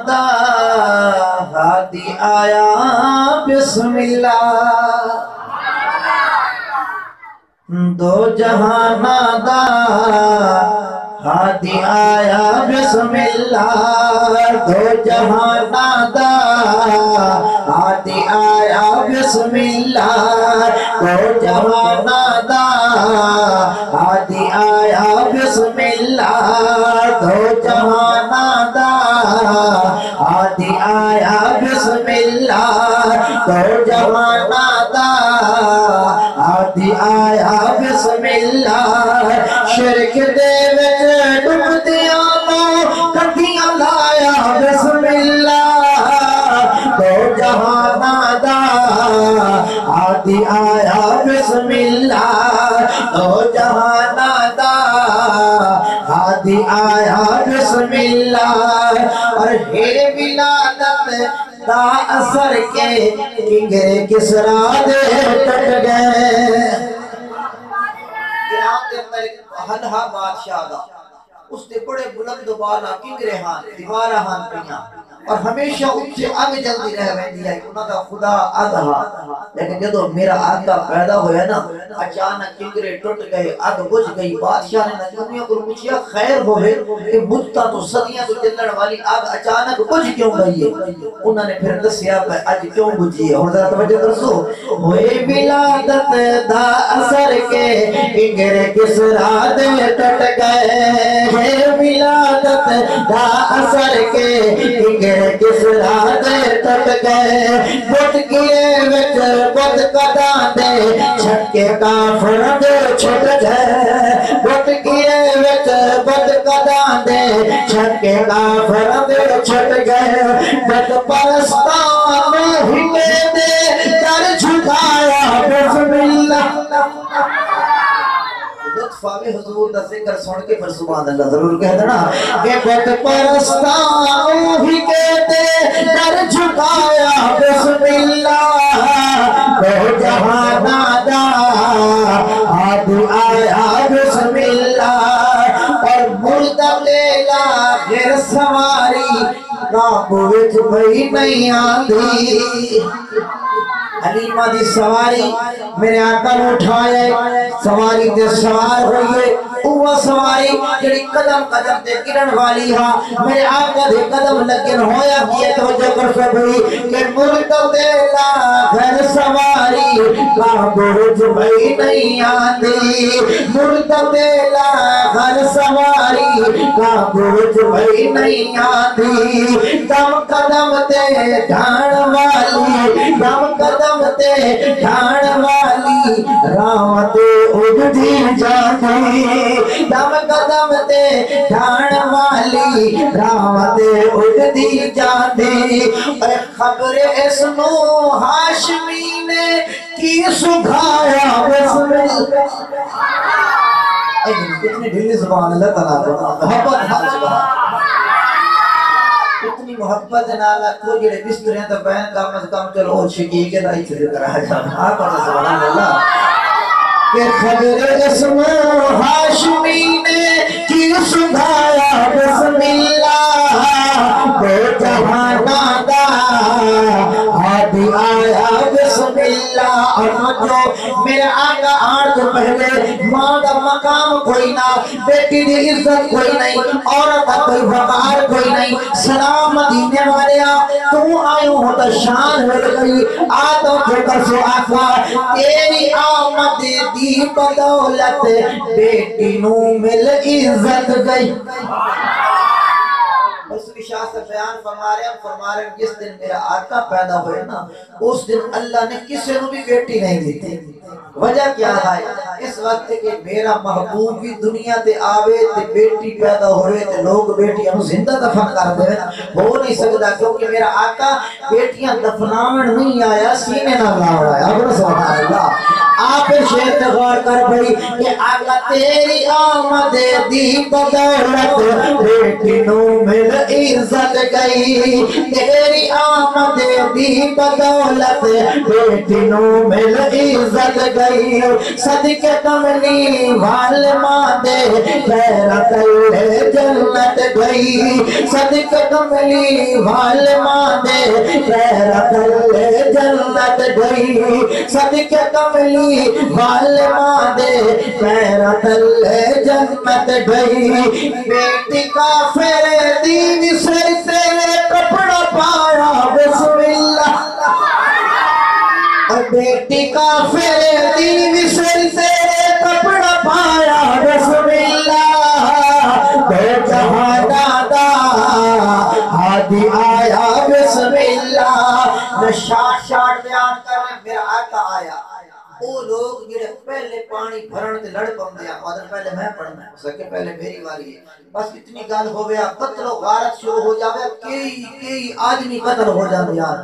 دا ہادی آیا بسم اللہ دو جہان دا ہادی آیا بسم اللہ دو جہان دا ہادی آیا بسم اللہ دو جہان دا ہادی آیا بسم اللہ دو جہان دا ہادی آیا بسم اللہ دو جہان دا ہادی آیا بسم اللہ شرک دے وچ ڈبدیاں نو کٹھیاں لایا بسم اللہ دو جہان دا ہادی آیا بسم اللہ دو جہان دا ہادی آیا بسم اللہ اور ہے ولادت دا اثر کے کنگرے کسرا دے ٹٹ گئے ایران دے اندر ہنہا بادشاہ دا اس نے بڑے بلند بالا کنگرے ہاں دیوارہ ہاں پیاں اور ہمیشہ ان سے آگ جلدی رہ ویندی ہے انہاں دا خدا آدھا لیکن جدو میرا آقا پیدا ہویا نا اچانک کنگرے ٹوٹ گئے آگ بجھ گئی بادشاہ نے نجومیوں کو پوچھیا خیر ہوئے کہ مدتا تو صدیاں تو جلن والی آگ اچانک بجھ کیوں گئی ہے انہوں نے پھر دسیا پہ آج کیوں بجھی ہے اور ذرا توجہ کرسو ہوئے ولادت دا اثر کے کنگرے کسرا دے ٹٹ گئے ہوئے ولادت دا اثر کے کنگرے کسرا دے ٹٹ گئے بت گرے وچ بت قداں دے چھکے کافر دے چھٹ گئے بت گرے وچ بت قداں دے چھکے کافر دے چھٹ گئے بت پرستان ہلے دے در جھکایا بسم اللہ لطفہ میں حضور دا ذکر سن کے پر سبحان اللہ ضرور کہہ دینا کہ بت پرستان ہی کہتے در جھکایا بسم اللہ دو جہان دا ہادی آیا بسم اللہ اور مردہ لیلا غیر سواری کعبہ وچ بھئی نہیں آندھی حلیمہ دی سواری میرے آقا نے اٹھایا سواری تے سوار ہوئیے وہ سواری جڑی قدم قدم تے گرن والی ہاں میرے آقا دے قدم لگن ہویا کیے توجہ کر سکوئی کہ ملک دیلا گھر سواری کعبہ وچ بھئی نہیں آندھی ملک دیلا گھر سواری کعبہ وچ بھئی نہیں آندھی دم قدم تے ڈھان والی دم قدم تے ڈھان والی راوت اڑدی جاتی دم قدم تے ڈھان والی راوت اڑدی جاتی اے خبر اسنو ہاشمی نے کی سکھایا بسم اللہ کتنی ڈھیلی زبان اللہ تعالیٰ محبت حال زبان اتنی محبت نالا کو جڑے بستر ہیں تو بہن کام از کام چلو او شکی کے دائی چلے کر آ جانا آپ کا سبحان اللہ کہ خبر اسم ہاشمی نے کی سکھایا بسم اللہ دو جہان دا ہادی آیا بسم اللہ اور جو میرے آقا آن تو پہلے ماں دا مقام کوئی نہ بیٹی دی عزت کوئی نہیں عورت دا کوئی وقار کوئی نہیں سلام مدینے والے تو آئیوں ہوتا شان ہو گئی آتوں جو کر سو آقا تیری آمد دی بدولت بیٹی نو مل عزت گئی رسول شاہ سے بیان فرما رہے ہیں جس دن میرا آقا پیدا ہوئے نا اس دن اللہ نے کسی نو بھی بیٹی نہیں دیتی وجہ کیا ہے اس وقت کہ میرا محبوب بھی دنیا تے آوے تے بیٹی پیدا ہوئے تے لوگ بیٹیاں نو زندہ دفن کر دے ہو نہیں سکتا کیونکہ میرا آقا بیٹیاں دفناون نہیں آیا سینے نہ لاؤ آیا سبحان اللہ آپ شیخ غور کر بھئی کہ آقا تیری آمد دی بدولت بیٹی نو مل عزت گئی، تیری آمد دی بدولت بیٹی نو مل عزت گئی، صدقے کملی والماں دے پیرا تلے جنت گئی، صدقے کملی والماں دے پیرا تلے جنت گئی، صدقے کملی والماں دے پیرا تلے جنت گئی، بیٹی کافر دین سر سے کپڑا پایا بسم اللہ، بیٹی کافر دین سر سے کپڑا پایا بسم اللہ، دو جہاں دادا ہادی آیا بسم اللہ، نشاط شاٹ بیان کرنے میرا آقا آیا، وہ لوگ جڑے پہلے پانی بھرن تے لڑ پندے آ اور پہلے میں پڑھنا ہے سکے پہلے میری واری ہے، بس اتنی گل ہو گیا قتل و غارت شروع ہو جاوے، کئی آدمی قتل ہو جاندے یار،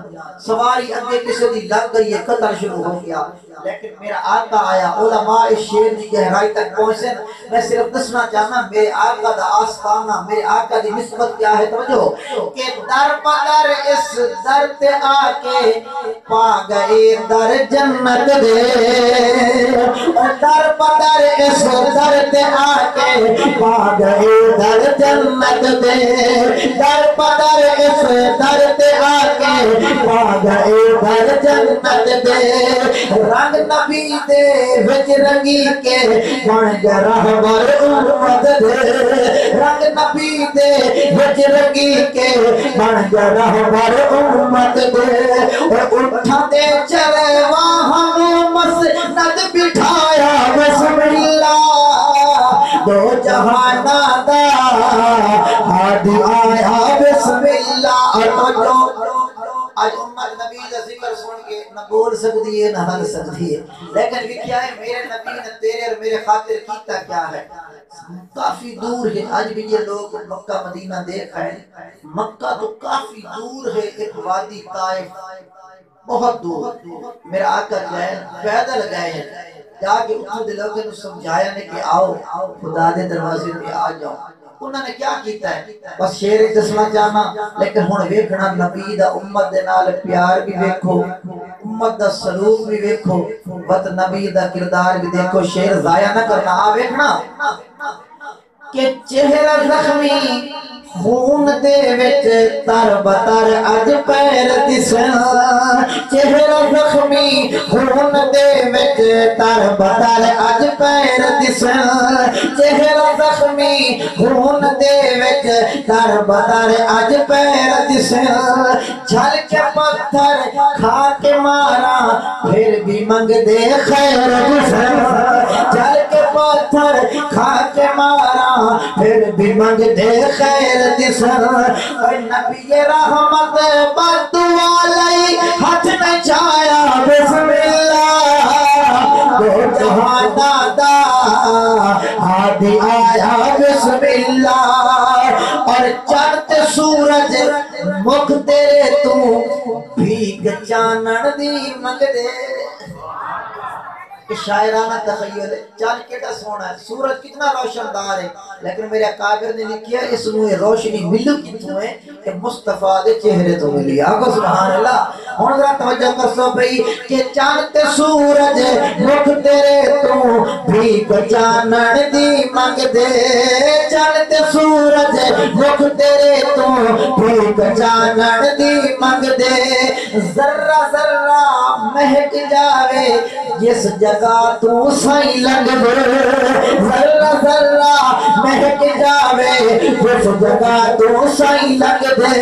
سواری اگے کسی دی لگ گئی ہے قتل شروع ہو گیا، لیکن میرا آقا آیا، علماء شیر دی گہرائی تک پہنچے، میں صرف دسنا چاہنا میرے آقا دا آستانہ، میرے آقا دی نسبت کیا ہے توجہ کہ در بدر اس در تے آکے پا گئے در جنت دے، در بدر اس در تے آکے پا گئے در جنت دے، در بدر اس در تے آکے پا گئے در جنت دے، رنگ نبی دے وچ رنگی کے بن گیا رہبر امت دے، رنگ نبی دے وچ رنگی کے بن گیا رہبر امت دے، اٹھا دے چلے وہاں مسند بٹھایا بسم اللہ، دو جہانا دا ہادی آیا بسم اللہ، اور آج امت نبی کا ذکر سن کے نہ بول سکتی ہے نہ ہل سکتی ہے، لیکن بھی کیا ہے میرے نبی نے تیرے اور میرے خاطر کیتا کیا ہے، کافی دور ہے، آج بھی یہ لوگ مکہ مدینہ دیکھ ہیں، مکہ تو کافی دور ہے، ایک وادی طائف بہت دور، میرا آقا جائے پیدل گئے ہیں، جا کے اتنے دلوں کے سمجھایا نے کہ آؤ خدا دے دروازے پہ آ جاؤ، انہوں نے کیا کیتا ہے بس شیر دسنا چاہنا، لیکن ہن ویکھنا نبی دا امت دے نال پیار بھی ویکھو، امت دا سلوک بھی ویکھو، وقت نبی دا کردار بھی دیکھو، شیر ضائع نہ کرنا، آ ویکھنا کہ چہرہ زخمی خون دے وچ تر بتر اج پیر دسن، چہرہ زخمی خون دے وچ تر بتر اج پیر دسن، چہرہ زخمی خون دے وچ تر بتر اج پیر دسن، جھل کے پتھر کھا کے مارا پھر بھی منگ دے خیر دسن، جھل کے پتھر کھا کے مارا پھر بھی منگ دے خیر دسن، اور نبی رحمت بدعا لئی ہاتھ میں چایا بسم اللہ، دو جہاں دادا ہادی آیا بسم اللہ، اور چرت سورج مکھ تیرے تو بھیگ چانن دی منگ دے، شاعرانہ تخیل ہے، چاند کیٹا سونا ہے، سورج کتنا روشندار ہے، لیکن میرے اکابر نے لکھیا اس میں روشنی ملو کتوں ہے کہ مصطفیٰ دے چہرے تو ملی، آقا سبحان اللہ، ہون ذرا توجہ کر سو بھئی کہ چاند تے سورج مکھ تیرے تو بھیگ چانن دی منگ دے، چاند تے سورج مکھ تیرے تو بھیگ چانن دی منگ دے، ذرہ ذرہ مہک جاوے جس جگہ تو سائیں لگ دے، ذرہ ذرہ مہک جاوے جس جگہ تو سائیں لگ دے،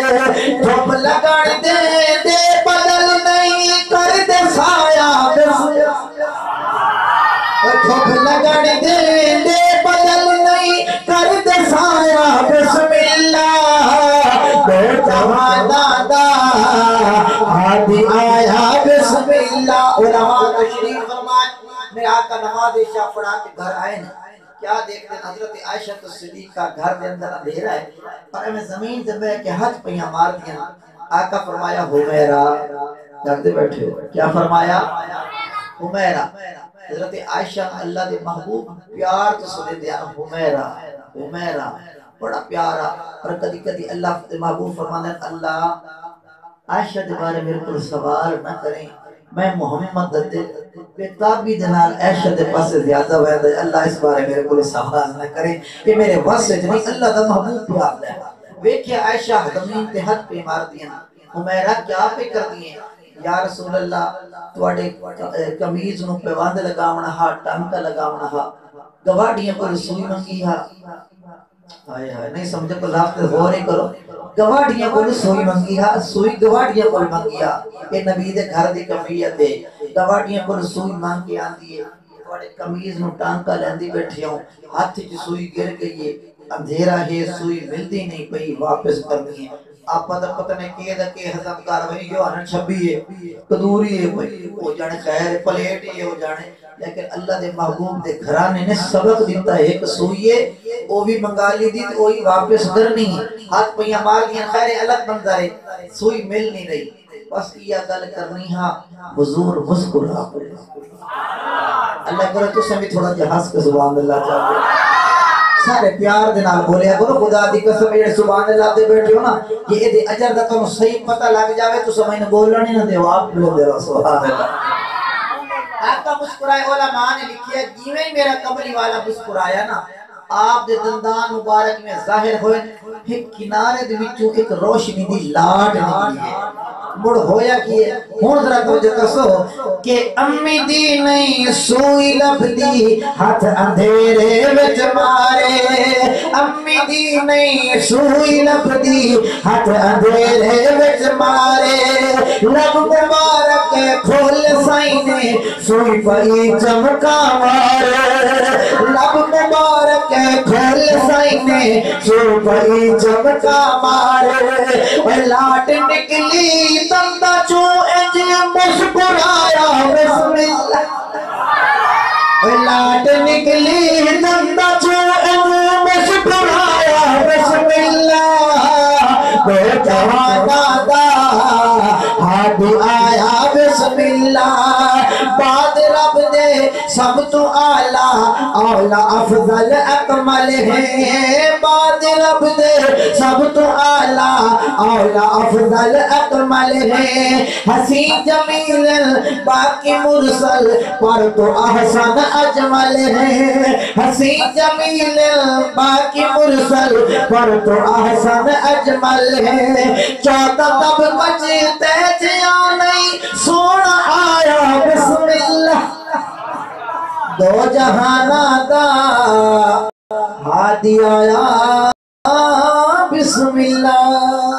دھوپ لگڑ دے بدل نہیں کر دے سایہ بسم اللہ، دھوپ لگڑ دے بدل نہیں کر دے سایہ بسم اللہ، دو جہاں دادا ہادی آیا بسم اللہ، علماء تشریف فرمائے، میرے آقا نماز عشاء پڑھا کے گھر آئے نا، کیا دیکھتے ہیں حضرت عائشہ صدیقہ گھر دے اندر اندھیرا ہے، اور ہمیں زمین سے بے کے ہاتھ پیاں مار دیا، آقا فرمایا حمیرہ، جاگتے بیٹھے ہو، کیا فرمایا حمیرہ، حضرت عائشہ اللہ دے محبوب پیار تو سنے دیا حمیرہ حمیرہ بڑا پیارا. اور کدی کدی اللہ دے محبوب فرمانے اللہ عائشہ دے بارے میرے کو سوال نہ کریں, میں محمد دے بیتابی دنال عائشہ دے پاس زیادہ ویدہ, اللہ اس بارے میرے کو سوال نہ کریں کہ میرے واسطے نہیں اللہ دا محبوب پیار ہے. ویکھے عائشہ زمین تے ہاتھ پہ مار دیا, حمیرہ کیا پہ کر دیے, یا رسول اللہ تواڈے کمیز نو پیوند لگاونا ہا, ٹانکا لگاونا ہا, گواڈیاں کو رسوئی منگی ہا. آئے ہائے نہیں سمجھے کو لاپتے غور ہی کرو. گواڈیاں کو سوئی منگی ہا, سوئی گواڈیاں کو منگی ہا, کہ نبی دے گھر دی کفیت ہے. گواڈیاں کو سوئی مانگ کے آندی ہے, تواڈے کمیز نو ٹانکا لیندی بیٹھے ہوں, ہاتھ چ سوئی گر گئی ہے, اندھیرا ہے سوئی ملتی نہیں پئی, واپس کرنی ہے. آپ دا پتہ نہیں کیے دا کہ حضرت کاروائی جو آنا چھبی ہے, قدوری ہے کوئی, وہ جانے خیر پلیٹ ہے وہ جانے. لیکن اللہ دے محبوب دے گھرانے نے سبق دیتا ہے, ایک سوئی ہے وہ بھی منگا لی دی تو وہی واپس کرنی ہے. ہاتھ پہیاں مار دیا خیر الگ بندہ ہے, سوئی مل نہیں رہی. بس یہ گل کرنی ہاں حضور مسکرا پڑے. اللہ کرے تو سمی تھوڑا جہاز کا سبحان اللہ چاہتے سارے پیار دے نال بولیا کرو, خدا دی قسم یہ سبحان اللہ دے بیٹھے ہو نا, یہ دے اجر دا تم صحیح پتہ لگ جاوے تو سمجھنے بولنا نہیں نہ دے, آپ بولے دے رہا سبحان اللہ. آقا مسکرائے, علماء نے لکھیا جیویں میرا قبلی والا مسکرایا نا, آپ دے دندان مبارک میں ظاہر ہوئے ایک کنارے دے وچوں ایک روشنی دی لاٹ نکلی ہے. مڑ ہویا کیے ہون ذرا توجہ کرسو کہ امی دی نہیں سوئی لب دی ہاتھ اندھیرے وچ مارے, امی دی نہیں سوئی لب دی ہاتھ اندھیرے وچ مارے, لب مبارک کھول سائیں نے سوئی پئی چمکا مارے, لب مبارک کھول سائیں نے سوئی پئی چمکا مارے. لاٹ نکلی تندہ چوں انج مسکرایا بسم اللہ, لاٹ نکلی تندہ چوں انج مسکرایا بسم اللہ, بے جوانا دا ہاتھ آیا بسم اللہ. بعد رب دے سب تو اعلیٰ اولا افضل اکمل ہے, بعد رب دے سب تو اعلیٰ اولا افضل اکمل ہے. حسین جمیل باقی مرسل پر تو احسن اجمل ہے, حسین جمیل باقی مرسل پر تو احسن اجمل ہے. 14 تب بچتے جیا نہیں سونا آیا بسم اللہ, دو جہانا دا ہادی آیا بسم اللہ.